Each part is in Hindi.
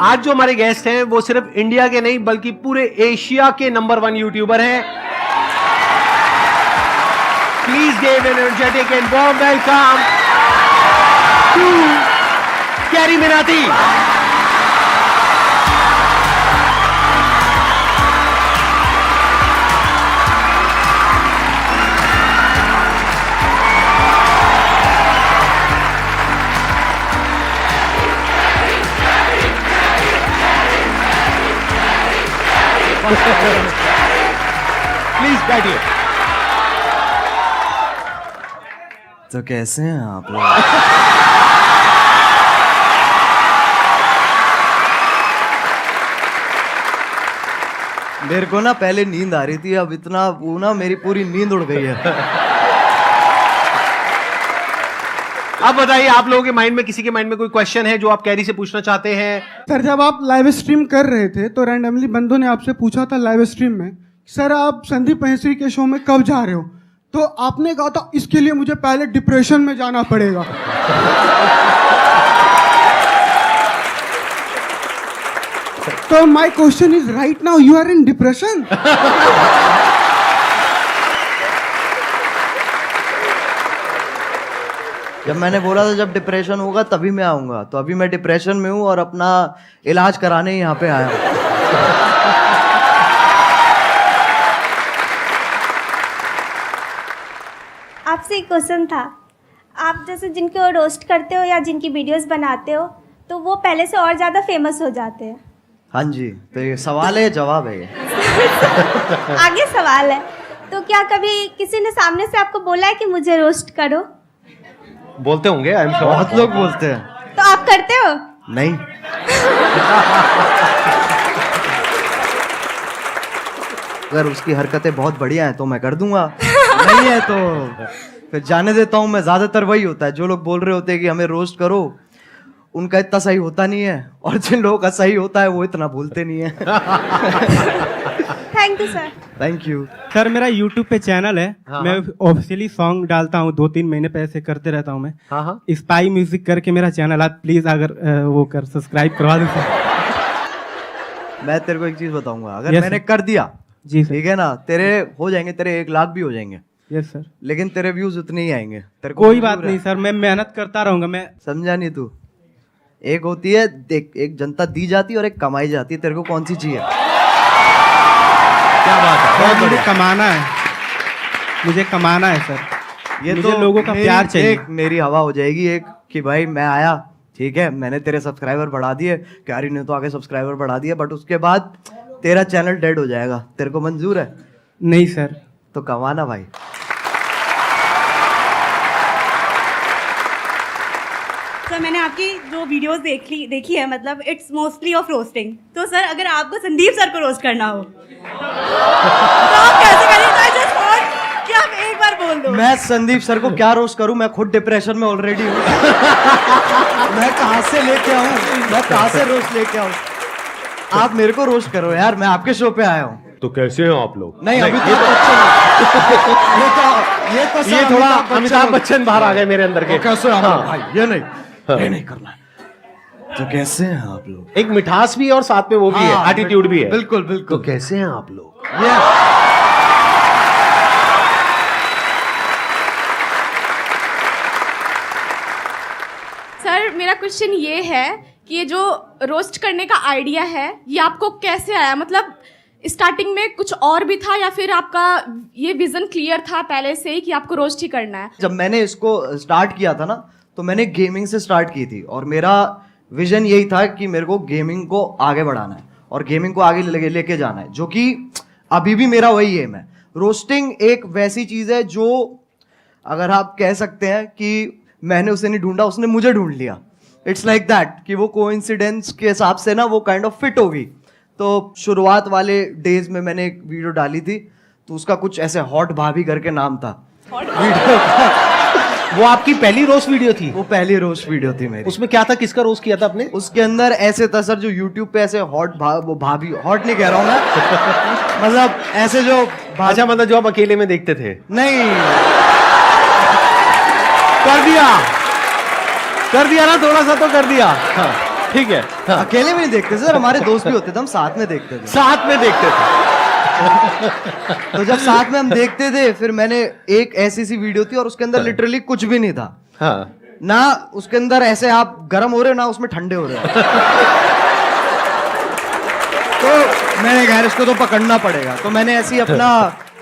आज जो हमारे गेस्ट हैं वो सिर्फ इंडिया के नहीं बल्कि पूरे एशिया के नंबर 1 यूट्यूबर हैं। Please give an energetic and warm welcome to Carry Minati. Please बैठिए। तो कैसे हैं आप लोग? मेरे को ना पहले नींद आ रही थी, अब इतना वो ना मेरी पूरी नींद उड़ गई है। अब बताइए, आप लोगों के माइंड में, किसी के माइंड में कोई क्वेश्चन है जो आप कैरी से पूछना चाहते हैं? सर, जब आप लाइव स्ट्रीम कर रहे थे तो रैंडमली बंदों ने आपसे पूछा था लाइव स्ट्रीम में, सर आप संदीप महेश्वरी के शो में कब जा रहे हो? तो आपने कहा था इसके लिए मुझे पहले डिप्रेशन में जाना पड़ेगा। तो my question is, right now you are in depression? जब मैंने बोला था जब डिप्रेशन होगा तभी मैं आऊंगा, तो अभी मैं डिप्रेशन में हूँ और अपना इलाज कराने यहाँ पे आया हूँ। आपसे एक क्वेश्चन था, आप जैसे जिनको रोस्ट करते हो या जिनकी वीडियोस बनाते हो तो वो पहले से और ज़्यादा फेमस हो जाते हैं। हाँ जी, तो ये सवाल है, जवाब है ये। आगे सवाल है, तो क्या कभी किसी ने सामने से आपको बोला है कि मुझे रोस्ट करो? बोलते होंगे, आई एम श्योर। बहुत लोग बोलते हैं। तो आप करते हो? नहीं। अगर उसकी हरकतें बहुत बढ़िया हैं तो मैं कर दूंगा, नहीं है तो फिर जाने देता हूँ मैं। ज्यादातर वही होता है, जो लोग बोल रहे होते हैं कि हमें रोस्ट करो, उनका इतना सही होता नहीं है, और जिन लोगों का सही होता है वो इतना भूलते नहीं है। Thank you sir. Thank you sir. मेरा YouTube पे चैनल है, हाँ, मैं ऑफिशियली सॉन्ग डालता हूँ, 2-3 महीने पे ऐसे करते रहता हूँ मैं। हाँ हाँ, स्पाई म्यूजिक करके मेरा चैनल, आप प्लीज अगर वो कर सब्सक्राइब करवा दो सर। मैं तेरे को एक चीज बताऊंगा, अगर Yes, मैंने sir. कर दिया जी सर। ठीक है ना, तेरे हो जाएंगे, तेरे 1 लाख भी हो जाएंगे, यस सर। लेकिन तेरे व्यूज उतने ही आएंगे। तेरे को कोई मंजूर बात है? नहीं सर, मैं मेहनत करता रहूंगा। मैं समझा नहीं तू? एक होती है देख, एक जनता दी जाती है और एक कमाई जाती है, तेरे को कौन सी चाहिए? क्या बात है, बहुत मुझे बढ़िया। कमाना है, मुझे कमाना है सर। ये मुझे तो लोगों का प्यार चाहिए। एक मेरी हवा हो जाएगी एक कि भाई मैं आया, ठीक है, मैंने तेरे सब्सक्राइबर बढ़ा दिए, क्यारी ने तो आगे सब्सक्राइबर बढ़ा दिए, बट उसके बाद तेरा चैनल डेड हो जाएगा। तेरे को मंजूर है? नहीं सर। तो कमाना भाई। सर, मैंने आपकी जो वीडियोस देखी है, मतलब इट्स मोस्टली ऑफ रोस्टिंग। तो सर, अगर आपको संदीप सर को रोस्ट करना हो तो आप कैसे करेंगे? जस्ट वॉन्ट कि आप एक बार बोल दो। मैं संदीप सर को क्या रोस्ट करूं? मैं खुद डिप्रेशन में ऑलरेडी हूं। मैं कहां से लेके आऊं? मैं कहां से रोस्ट लेके आऊं? आप मेरे को रोस्ट करो यार, मैं आपके शो पे आया हूं। तो कैसे हो आप लोग? नहीं, अभी ये तो ये थोड़ा अमिताभ बच्चन बाहर आ गए मेरे अंदर के। कैसे हैं आप हाँ। लोग? भाई ये नहीं करना है। तो कैसे हैं आप लोग? एक मिठास भी है और साथ में वो भी है, हाँ, एटीट्यूड भी है। बिल्कुल तो बिल्कुल। कैसे हैं आप लोग? ये सर, मेरा क्वेश्चन ये है कि ये जो रोस्ट करने का आइडिया है ये आपको कैसे आया? मतलब स्टार्टिंग में कुछ और भी था या फिर आपका ये विजन क्लियर था पहले से ही कि आपको रोस्ट ही करना है? जब मैंने इसको स्टार्ट किया था ना, तो मैंने गेमिंग से स्टार्ट की थी, और मेरा विजन यही था कि मेरे को गेमिंग को आगे बढ़ाना है और गेमिंग को आगे लेके जाना है, जो कि अभी भी मेरा वही एम है। रोस्टिंग एक वैसी चीज है जो, अगर आप कह सकते हैं कि मैंने उसे नहीं ढूंढा, उसने मुझे ढूंढ लिया। इट्स लाइक दैट कि वो कोइंसिडेंस के हिसाब से ना वो काइंड ऑफ फिट होगी। तो शुरुआत वाले डेज में मैंने एक वीडियो डाली थी, तो उसका कुछ ऐसे हॉट भाभी करके नाम था वीडियो का। वो आपकी पहली रोस्ट वीडियो थी? वो पहली रोस्ट वीडियो थी मेरी। उसमें क्या था, किसका रोस्ट किया था आपने? उसके अंदर ऐसे था सर, जो यूट्यूब पे ऐसे वो भाभी, हॉट नहीं कह रहा हूँ मैं, मतलब ऐसे जो अच्छा, मतलब जो आप अकेले में देखते थे? नहीं, कर दिया ना, थोड़ा सा तो कर दिया। हाँ। ठीक है, अकेले में नहीं देखते सर, हमारे दोस्त भी होते थे, हम साथ में देखते थे। साथ में देखते थे। तो जब साथ में हम देखते थे, फिर मैंने एक ऐसी सी वीडियो थी और उसके अंदर लिटरली कुछ भी नहीं था। हाँ, ना उसके अंदर ऐसे आप गर्म हो रहे हो, ना उसमें ठंडे हो रहे हो। तो मैंने कहा इसको तो पकड़ना पड़ेगा, तो मैंने ऐसी अपना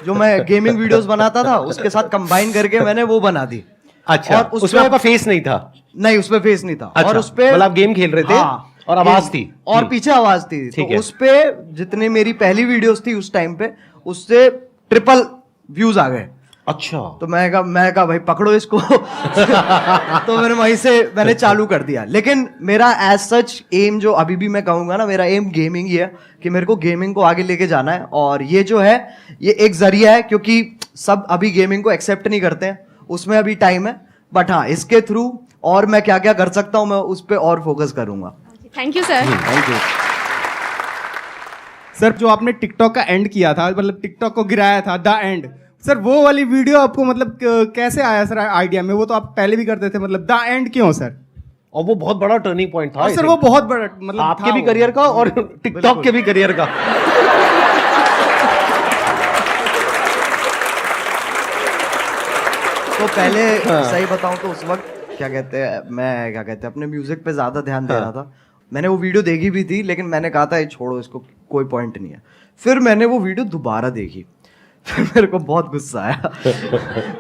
जो मैं गेमिंग वीडियोस बनाता था उसके साथ कंबाइन करके मैंने वो बना दी। अच्छा, और उसमें आपका फेस नहीं था? नहीं, उसमें फेस नहीं था। अच्छा, और उसपे मतलब आप गेम खेल रहे थे। हाँ, और आवाज थी और पीछे आवाज थी। ठीक तो है। उसपे जितने मेरी पहली वीडियोस थी उस टाइम पे, उससे ट्रिपल व्यूज आ गए। अच्छा, तो मैं कहा भाई पकड़ो इसको। तो मैंने वहीं से मैंने चालू कर दिया। लेकिन मेरा एज सच एम जो अभी भी मैं कहूंगा ना, मेरा एम गेमिंग ही है कि मेरे को गेमिंग को आगे लेके जाना है। और ये जो है ये एक जरिया है, क्योंकि सब अभी गेमिंग को एक्सेप्ट नहीं करते हैं, उसमें अभी टाइम है। बट हाँ, इसके थ्रू और मैं क्या क्या कर सकता हूँ मैं उस पर और फोकस करूंगा। Thank you sir. Thank you. Sir जो आपने टिकटॉक का एंड किया था, मतलब टिकटॉक को गिराया था, द एंड, सर वो वाली वीडियो आपको मतलब कैसे आया सर आइडिया में? वो तो आप पहले भी करते थे, मतलब द एंड क्यों सर? और वो बहुत बड़ा टर्निंग पॉइंट था। और सर वो बहुत बड़ा मतलब आपके था भी वो। करियर का और टिकटॉक के भी करियर का। तो पहले सही बताऊं तो उस वक्त क्या कहते हैं अपने म्यूजिक पे ज्यादा ध्यान दे रहा था। मैंने वो वीडियो देखी भी थी, लेकिन मैंने कहा था ये छोड़ो, इसको कोई पॉइंट नहीं है। फिर मैंने वो वीडियो दोबारा देखी, फिर मेरे को बहुत गुस्सा आया।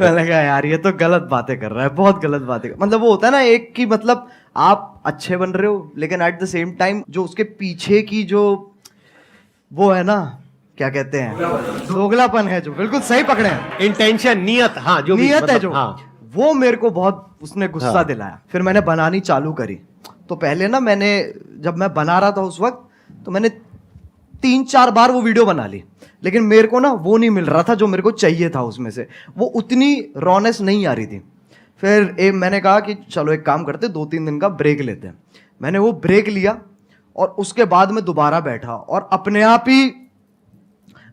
मैंने कहा यार ये तो गलत बातें कर रहा है, बहुत गलत बातें मतलब वो होता है ना एक की, मतलब आप अच्छे बन रहे हो लेकिन एट द सेम टाइम जो उसके पीछे की जो वो है ना, क्या कहते हैं, दोगलापन है, जो बिल्कुल सही पकड़े हैं, इंटेंशन, नियत, हाँ, जो भी नियत है मतलब, जो, हाँ। वो मेरे को बहुत उसने गुस्सा हाँ। दिलाया। फिर मैंने बनानी चालू करी। तो पहले ना मैंने जब मैं बना रहा था उस वक्त, तो मैंने 3-4 बार वो वीडियो बना ली, लेकिन मेरे को ना वो नहीं मिल रहा था जो मेरे को चाहिए था उसमें से, वो उतनी रॉनेस नहीं आ रही थी। फिर मैंने कहा कि चलो एक काम करते, 2-3 दिन का ब्रेक लेते हैं। मैंने वो ब्रेक लिया और उसके बाद मैं दोबारा बैठा और अपने आप ही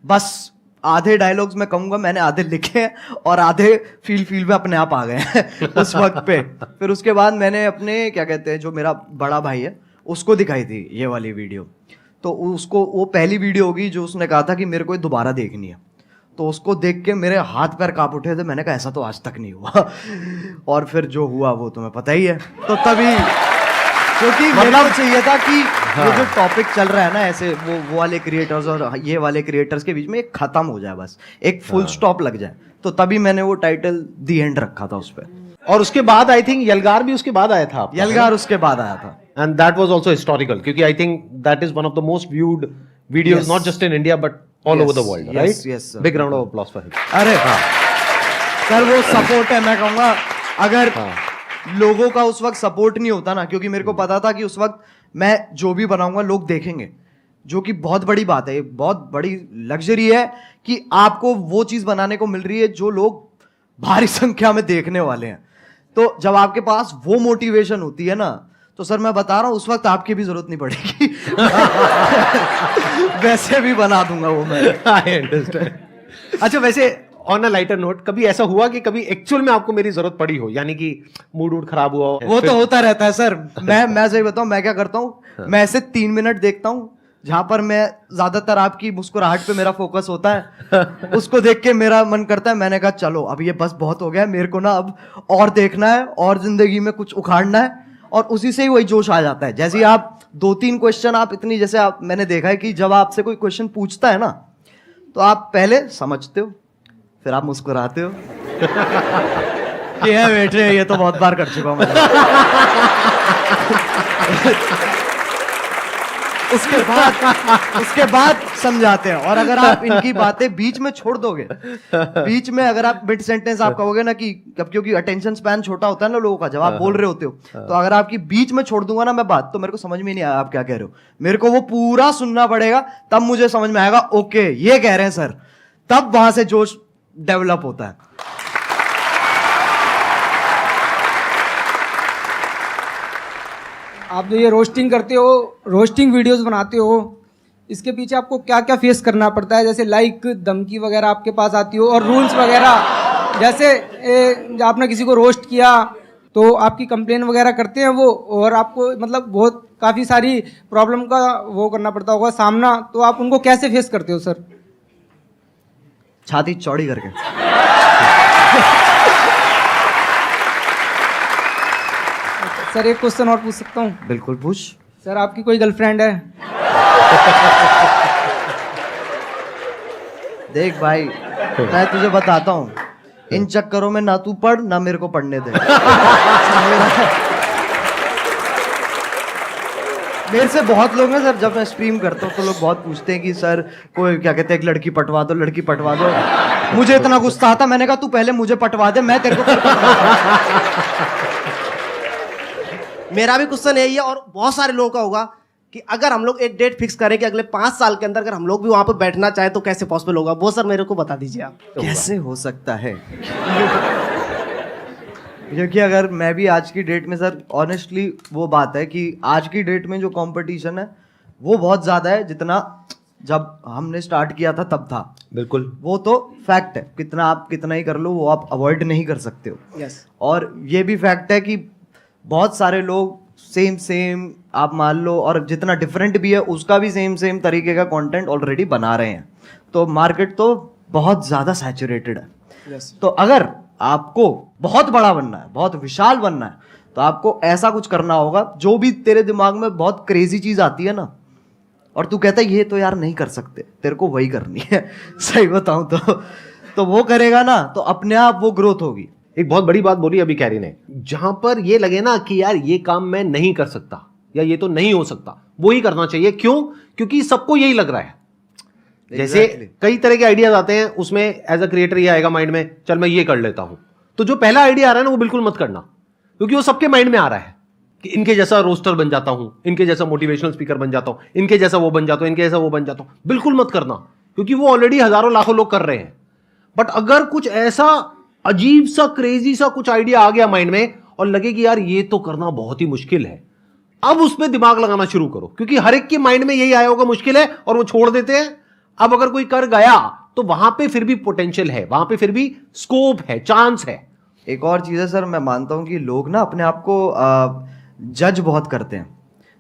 बस आधे डायलॉग्स मैं कहूंगा मैंने आधे लिखे हैं और आधे फील में अपने आप आ गए हैं उस वक्त पे। फिर उसके बाद मैंने अपने क्या कहते हैं जो मेरा बड़ा भाई है उसको दिखाई थी ये वाली वीडियो। तो उसको वो पहली वीडियो होगी जो उसने कहा था कि मेरे को ये दोबारा देखनी है। तो उसको देख के मेरे हाथ पैर कांप उठे थे। मैंने कहा ऐसा तो आज तक नहीं हुआ। और फिर जो हुआ वो तुम्हें पता ही है। तो तभी क्योंकि मतलब चाहिए था कि ये जो टॉपिक चल रहा है ना ऐसे वो वाले क्रिएटर्स और ये वाले क्रिएटर्स के बीच में एक खत्म हो जाए, बस एक फुल स्टॉप लग जाए। तो तभी मैंने वो टाइटल दी एंड रखा था उस पर। और उसके बाद आई थिंक यलगार भी उसके बाद आया था आपका, यलगार उसके बाद आया था। And that was also historical, क्योंकि I think that is one of the most viewed videos Yes. Not just in India but all Yes, over the world, yes, राइट? yes, sir. Big round of applause for him. अरे सर वो सपोर्ट है, मैं कहूंगा अगर लोगों का उस वक्त सपोर्ट नहीं होता ना, क्योंकि मेरे को पता था कि उस वक्त मैं जो भी बनाऊंगा लोग देखेंगे, जो कि बहुत बड़ी बात है, ये बहुत बड़ी लग्जरी है कि आपको वो चीज बनाने को मिल रही है जो लोग भारी संख्या में देखने वाले हैं। तो जब आपके पास वो मोटिवेशन होती है ना, तो सर मैं बता रहा हूं उस वक्त आपकी भी जरूरत नहीं पड़ेगी। वैसे भी बना दूंगा वो मैं। I understand. अच्छा, वैसे ऑन अ लाइटर नोट, कभी ऐसा हुआ कि कभी एक्चुअल में आपको मेरी जरूरत पड़ी हो, यानी कि मूड वूड खराब हुआ हो? वो तो होता रहता है सर। मैं सही बताऊं मैं क्या करता हूं, मैं ऐसे 3 मिनट देखता हूं जहां पर मैं ज्यादातर आपकी मुस्कुराहट पे मेरा फोकस होता है। उसको देख के मेरा मन करता है, मैंने कहा चलो अब ये बस बहुत हो गया, मेरे को ना अब और देखना है और जिंदगी में कुछ उखाड़ना है। और उसी से ही वही जोश आ जाता है। जैसे आप 2-3 क्वेश्चन आप इतनी, जैसे आप मैंने देखा है कि जब आपसे कोई क्वेश्चन पूछता है ना, तो आप पहले समझते हो, फिर आप मुस्कुराते हो कि है बेटे ये तो बहुत बार कर चुका हूं मैं। उसके बाद समझाते हैं। और अगर आप इनकी बातें बीच में छोड़ दोगे, बीच में अगर आप मिड सेंटेंस आप कहोगे ना कि क्योंकि अटेंशन स्पैन छोटा होता है ना लोगों का, जब आप बोल रहे होते हो, तो अगर आपकी बीच में छोड़ दूंगा ना मैं बात, तो मेरे को समझ में नहीं आया आप क्या कह रहे हो। मेरे को वो पूरा सुनना पड़ेगा, तब मुझे समझ में आएगा ओके ये कह रहे हैं सर, तब वहां से जोश डेवलप होता है। आप जो ये रोस्टिंग करते हो, रोस्टिंग वीडियोस बनाते हो, इसके पीछे आपको क्या क्या फेस करना पड़ता है? जैसे लाइक धमकी वगैरह आपके पास आती हो और रूल्स वगैरह, जैसे आपने किसी को रोस्ट किया तो आपकी कंप्लेन वगैरह करते हैं वो, और आपको मतलब बहुत काफ़ी सारी प्रॉब्लम का वो करना पड़ता होगा सामना, तो आप उनको कैसे फेस करते हो सर? छाती चौड़ी करके। सर एक क्वेश्चन और पूछ सकता हूँ? बिल्कुल पूछ। सर आपकी कोई गर्लफ्रेंड है? देख भाई, मैं तुझे बताता हूँ, इन चक्करों में ना तू पढ़ ना मेरे को पढ़ने दे। मेरे से बहुत लोग हैं सर, जब मैं स्ट्रीम करता हूँ तो लोग बहुत पूछते हैं कि सर कोई क्या कहते हैं, एक लड़की पटवा दो, लड़की पटवा दो। मुझे इतना गुस्सा आता, मैंने कहा तू पहले मुझे पटवा दे, मैं तेरे को फिर पटवाऊंगा। मेरा भी क्वेश्चन यही है, और बहुत सारे लोगों का होगा कि अगर हम लोग एक डेट फिक्स करें कि अगले 5 साल के अंदर अगर हम लोग भी वहां पर बैठना चाहे तो कैसे पॉसिबल होगा, वो सर मेरे को बता दीजिए आप। कैसे हो सकता है? क्योंकि अगर मैं भी आज की डेट में सर, ऑनेस्टली वो बात है कि आज की डेट में जो कंपटीशन है वो बहुत ज़्यादा है, जितना जब हमने स्टार्ट किया था तब था। बिल्कुल, वो तो फैक्ट है, कितना आप कितना ही कर लो वो आप अवॉइड नहीं कर सकते हो। यस। और ये भी फैक्ट है कि बहुत सारे लोग सेम आप मान लो, और जितना डिफरेंट भी है उसका भी सेम तरीके का कंटेंट ऑलरेडी बना रहे हैं, तो मार्केट तो बहुत ज़्यादा सैचुरेटेड है। यस। तो अगर आपको बहुत बड़ा बनना है, बहुत विशाल बनना है, तो आपको ऐसा कुछ करना होगा, जो भी तेरे दिमाग में बहुत क्रेजी चीज़ आती है ना, और तू कहता है ये तो यार नहीं कर सकते, तेरे को वही करनी है। सही बताऊं तो वो करेगा ना तो अपने आप वो ग्रोथ होगी। एक बहुत बड़ी बात बोली अभी कैरी ने, जहां पर ये लगे ना कि यार ये काम मैं नहीं कर सकता या ये तो नहीं हो सकता, वो ही करना चाहिए। क्यों? क्योंकि सबको यही लग रहा है। जैसे कई तरह के आइडियाज आते हैं, उसमें एज अ क्रिएटर ये आएगा माइंड में, चल मैं ये कर लेता हूं, तो जो पहला आइडिया आ रहा है ना वो बिल्कुल मत करना, क्योंकि वो सबके माइंड में आ रहा है कि इनके जैसा रोस्टर बन जाता हूं, इनके जैसा मोटिवेशनल स्पीकर बन जाता हूं, इनके जैसा वो बन जाता हूं, इनके जैसा वो बन जाता हूं। बिल्कुल मत करना, क्योंकि वो ऑलरेडी हजारों लाखों लोग कर रहे हैं। बट अगर कुछ ऐसा अजीब सा क्रेजी सा कुछ आइडिया आ गया माइंड में और लगे कि यार ये तो करना बहुत ही मुश्किल है, अब उसमें दिमाग लगाना शुरू करो, क्योंकि हर एक के माइंड में यही आया होगा मुश्किल है और वो छोड़ देते हैं। अब अगर कोई कर गया तो वहां पे फिर भी पोटेंशियल है, वहां पे फिर भी स्कोप है, चांस है। एक और चीज़ है सर, मैं मानता हूँ कि लोग ना अपने आप को जज बहुत करते हैं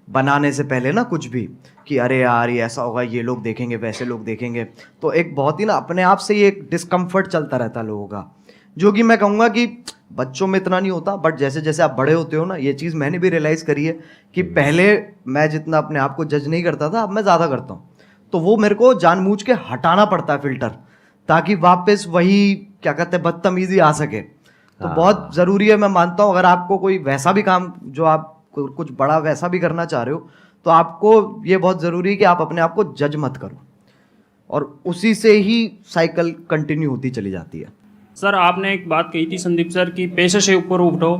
बनाने से पहले ना, कुछ भी कि अरे यार ये ऐसा होगा, ये लोग देखेंगे, वैसे लोग देखेंगे, तो एक बहुत ही ना अपने आप से ही एक डिस्कम्फर्ट चलता रहता है लोगों का, जो कि मैं कहूँगा कि बच्चों में इतना नहीं होता, बट जैसे जैसे आप बड़े होते हो ना, ये चीज़ मैंने भी रियलाइज़ करी है कि पहले मैं जितना अपने आप को जज नहीं करता था, अब मैं ज़्यादा करता हूँ। तो वो मेरे को जानबूझ के हटाना पड़ता है फिल्टर, ताकि वापस वही क्या कहते हैं बदतमीजी आ सके। तो बहुत ज़रूरी है, मैं मानता हूँ, अगर आपको कोई वैसा भी काम जो आप कुछ बड़ा वैसा भी करना चाह रहे हो, तो आपको ये बहुत ज़रूरी है कि आप अपने आप को जज मत करो, और उसी से ही साइकिल कंटिन्यू होती चली जाती है। सर आपने एक बात कही थी संदीप सर कि पैसे से ऊपर उठो,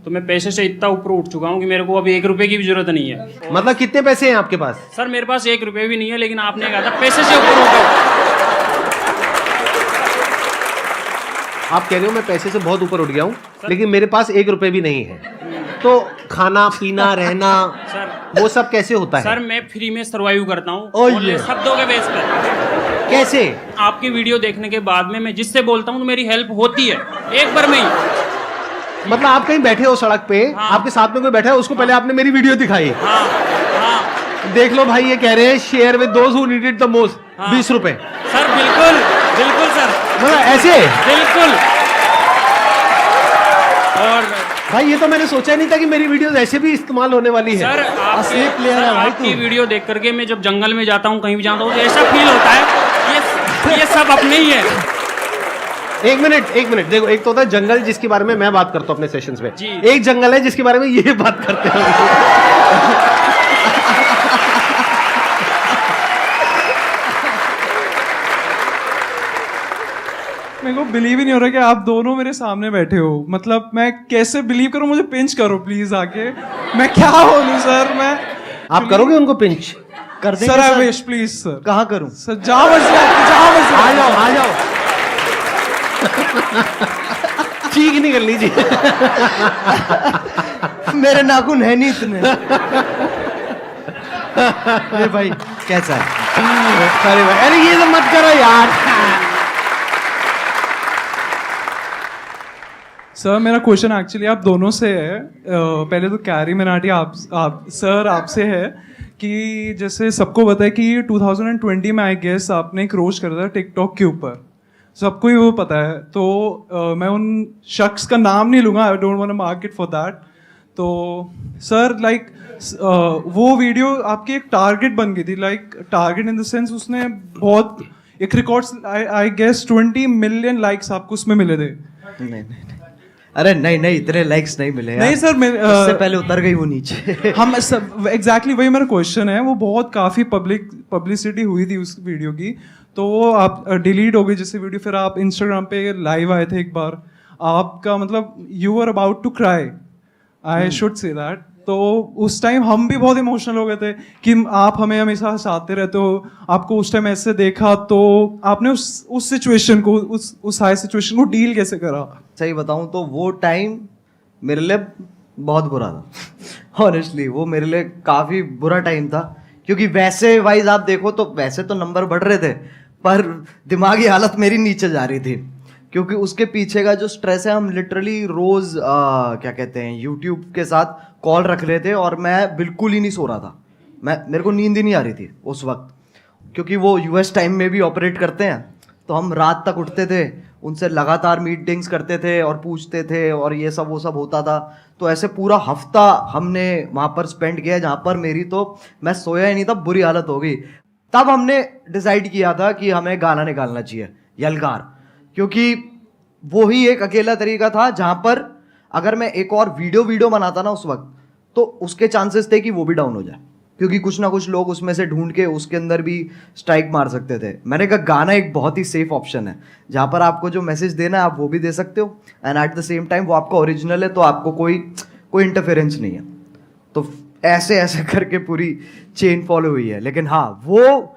तो मैं पैसे से इतना ऊपर उठ चुका हूँ कि मेरे को अभी 1 रुपए की भी जरूरत नहीं है। मतलब कितने पैसे हैं आपके पास? सर मेरे पास 1 रुपए भी नहीं है, लेकिन आपने कहा था पैसे से ऊपर उठो। आप कह रहे हो मैं पैसे से बहुत ऊपर उठ गया हूँ, लेकिन मेरे पास 1 रुपए भी नहीं है, तो खाना पीना रहना सर वो सब कैसे होता है? सर मैं फ्री में सर्वाइव करता हूँ शब्दों के बेस पर। कैसे? आपकी वीडियो देखने के बाद में मैं जिससे बोलता हूँ तो मेरी हेल्प होती है एक बार में ही। मतलब आप कहीं बैठे हो सड़क पे, हाँ। आपके साथ में कोई बैठा है, उसको पहले आपने मेरी वीडियो दिखाई, हाँ हाँ देख लो भाई ये कह रहे हैं share with those who need it the most, 20 रुपए। सर बिल्कुल बिल्कुल सर, मतलब ऐसे बिल्कुल। और भाई ये तो मैंने सोचा नहीं था कि मेरी वीडियोस ऐसे भी इस्तेमाल होने वाली है। सर असली प्लेयर है भाई आपकी वीडियो देख करके मैं जब जंगल में जाता हूँ, कहीं भी जाता हूँ, तो ऐसा फील होता है ये सब अपने ही है। एक मिनट देखो, एक तो होता है जंगल जिसके बारे में मैं बात करता हूँ अपने सेशंस में, जी। एक जंगल है जिसके बारे में ये बात करते हैं। मेरे को बिलीव ही नहीं हो रहा कि आप दोनों मेरे सामने बैठे हो। मतलब मैं कैसे बिलीव करूं? मुझे पिंच करो प्लीज आके। मैं क्या बोलूं सर? मैं आप करोगे उनको पिंच? कर देंगे sir I wish please sir. कहाँ करूं? सर जहाँ मर्जी आपकी, जहाँ मर्जी आ जाओ ठीक नहीं कर लीजिए। मेरे नाखून है नहीं इतने। अरे भाई कैसा है? अरे भाई, अरे ये तो मत करो यार। सर मेरा क्वेश्चन एक्चुअली आप दोनों से है। पहले तो कैरी मिनाटी आप सर आपसे है कि जैसे सबको पता है कि 2020 में आई गेस आपने एक रोस्ट करा था टिकटॉक के ऊपर, सबको ही वो पता है। तो मैं उन शख्स का नाम नहीं लूँगा, I don't want to mark it for that. तो सर लाइक वो वीडियो आपकी एक टारगेट बन गई थी, like target in the sense उसने बहुत एक records I guess 20 million likes आपको उसमें मिले थे। नहीं अरे नहीं इतने लाइक्स नहीं मिले नहीं सर, उससे पहले उतर गई वो नीचे। हम सब एग्जैक्टली वही मेरा क्वेश्चन है। वो बहुत काफ़ी पब्लिसिटी हुई थी उस वीडियो की, तो वो आप डिलीट हो गई जैसे वीडियो। फिर आप इंस्टाग्राम पे लाइव आए थे एक बार, आपका मतलब you are about to cry, I should say that. तो उस टाइम हम भी बहुत इमोशनल हो गए थे कि आप हमें हमेशा हंसाते रहते हो, आपको उस टाइम ऐसे देखा, तो आपने उस सिचुएशन को उस हाई सिचुएशन को डील कैसे करा? सही बताऊं तो वो टाइम मेरे लिए बहुत बुरा था ऑनेस्टली। वो मेरे लिए काफ़ी बुरा टाइम था, क्योंकि वैसे वाइज आप देखो तो वैसे तो नंबर बढ़ रहे थे, पर दिमागी हालत मेरी नीचे जा रही थी, क्योंकि उसके पीछे का जो स्ट्रेस है, हम लिटरली रोज़ क्या कहते हैं यूट्यूब के साथ कॉल रख रहे थे और मैं बिल्कुल ही नहीं सो रहा था। मेरे को नींद ही नहीं आ रही थी उस वक्त, क्योंकि वो यूएस टाइम में भी ऑपरेट करते हैं, तो हम रात तक उठते थे, उनसे लगातार मीटिंग्स करते थे और पूछते थे और ये सब वो सब होता था। तो ऐसे पूरा हफ्ता हमने वहाँ पर स्पेंड किया, जहाँ पर मेरी तो मैं सोया ही नहीं था, बुरी हालत हो गई। तब हमने डिसाइड किया था कि हमें गाना निकालना चाहिए, यलगार, क्योंकि वो ही एक अकेला तरीका था जहाँ पर अगर मैं एक और वीडियो बनाता ना उस वक्त, तो उसके चांसेस थे कि वो भी डाउन हो जाए, क्योंकि कुछ ना कुछ लोग उसमें से ढूंढ के उसके अंदर भी स्ट्राइक मार सकते थे। मैंने कहा गाना एक बहुत ही सेफ ऑप्शन है, जहाँ पर आपको जो मैसेज देना है आप वो भी दे सकते हो, and at the same time वो आपका ओरिजिनल है, तो आपको कोई इंटरफेरेंस नहीं है। तो ऐसे करके पूरी चेन फॉलो हुई है। लेकिन हाँ, वो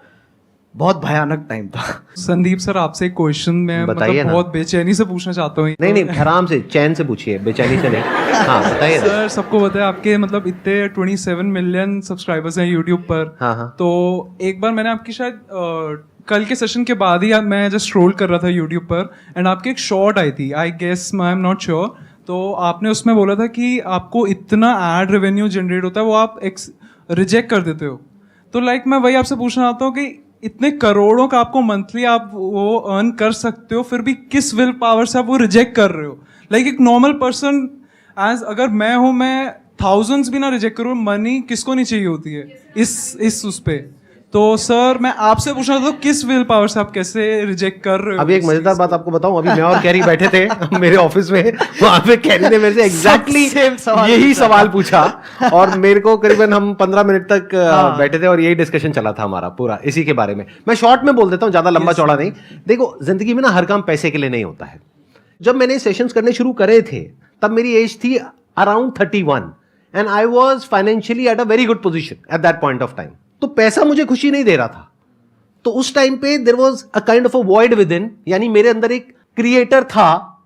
बहुत भयानक टाइम था। संदीप सर आपसे एक क्वेश्चन मैं बताइए ना। बहुत बेचैनी से पूछना चाहता हूँ। नहीं आराम से चैन से पूछिए, बेचैनी से नहीं। हाँ बताइए सर, सबको पता है आपके मतलब इतने 27 मिलियन सब्सक्राइबर्स हैं यूट्यूब पर। हाँ। तो एक बार मैंने आपकी शायद कल के सेशन के बाद ही मैं जस्ट स्क्रॉल कर रहा था यूट्यूब पर, एंड आपकी एक शॉर्ट आई थी, I guess I am not sure, तो आपने उसमें बोला था कि आपको इतना एड रेवेन्यू जनरेट होता है वो आप रिजेक्ट कर देते हो। तो लाइक मैं वही आपसे पूछना चाहता हूँ कि इतने करोड़ों का आपको मंथली आप वो अर्न कर सकते हो, फिर भी किस विल पावर से आप वो रिजेक्ट कर रहे हो? लाइक एक नॉर्मल पर्सन एज अगर मैं हूँ, मैं थाउजेंड्स भी ना रिजेक्ट करूँ, मनी किसको नहीं चाहिए होती है इस उस पे। तो सर मैं आपसे पूछना था किस विल पावर से आप कैसे रिजेक्ट कर रहे हो? अभी एक मजेदार बात आपको बताऊं, अभी मैं और कैरी बैठे थे मेरे ऑफिस में, वहां पे कैरी ने मेरे से एग्जैक्टली यही सवाल पूछा, और मेरे को करीबन हम 15 मिनट तक बैठे थे और यही डिस्कशन चला था हमारा पूरा इसी के बारे में। मैं शॉर्ट में बोल देता हूँ, ज्यादा लंबा चौड़ा नहीं। देखो, जिंदगी में ना हर काम पैसे के लिए नहीं होता है। जब मैंने सेशंस करने शुरू करे थे तब मेरी एज थी around 31 and I was financially at a very good position at that point of time. तो पैसा मुझे खुशी नहीं दे रहा था। तो उस टाइम पे there was a kind of a void within, यानी मेरे अंदर एक क्रिएटर था,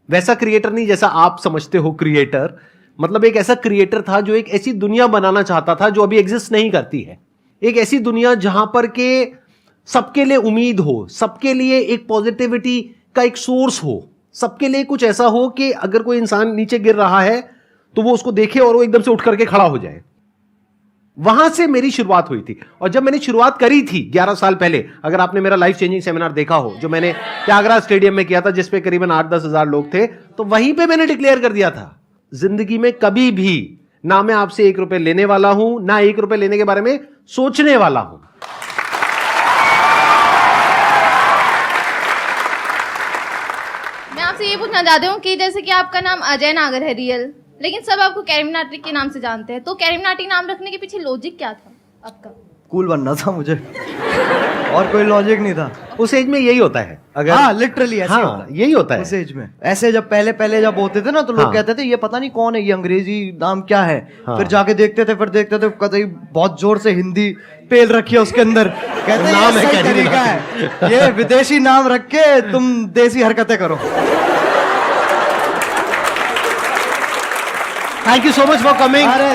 वैसा क्रिएटर नहीं जैसा आप समझते हो क्रिएटर, मतलब एक ऐसा क्रिएटर था जो एक ऐसी दुनिया बनाना चाहता था जो अभी एग्जिस्ट नहीं करती है। एक ऐसी दुनिया जहां पर के सबके लिए उम्मीद हो, सबके लिए एक पॉजिटिविटी का एक सोर्स हो, सबके लिए कुछ ऐसा हो कि अगर कोई इंसान नीचे गिर रहा है तो वो उसको देखे और वो एकदम से उठ करके खड़ा हो जाए। वहां से मेरी शुरुआत हुई थी। और जब मैंने शुरुआत करी थी 11 साल पहले, अगर आपने मेरा लाइफ चेंजिंग सेमिनार देखा हो जो मैंने त्यागराज स्टेडियम में किया था, जिसपे करीबन 8-10 हजार लोग थे, तो वहीं पे मैंने डिक्लेयर कर दिया था, जिंदगी में कभी भी ना मैं आपसे 1 रुपए लेने वाला हूं, ना 1 रुपए लेने के बारे में सोचने वाला हूं। मैं आपसे ये पूछना चाहती हूँ कि जैसे कि आपका नाम अजय नागर है रियल, लेकिन सब आपको कैरी मिनाटी के नाम से जानते हैं, तो कैरी मिनाटी नाम रखने के पीछे लॉजिक क्या था आपका? कूल बनना था मुझे, और कोई लॉजिक नहीं था। उस एज में यही होता है, अगर हाँ लिटरली ऐसे हाँ, होता है यही होता है उस एज में। ऐसे जब पहले जब होते थे ना, तो लोग कहते थे ये पता नहीं कौन है, ये अंग्रेजी नाम क्या है। फिर जाके देखते थे, कहते बहुत जोर से हिंदी पेल रखी है उसके अंदर, कहते नाम है क्या तरीका है, ये विदेशी नाम रख के तुम देसी हरकतें करो। Thank you so much for coming. अरे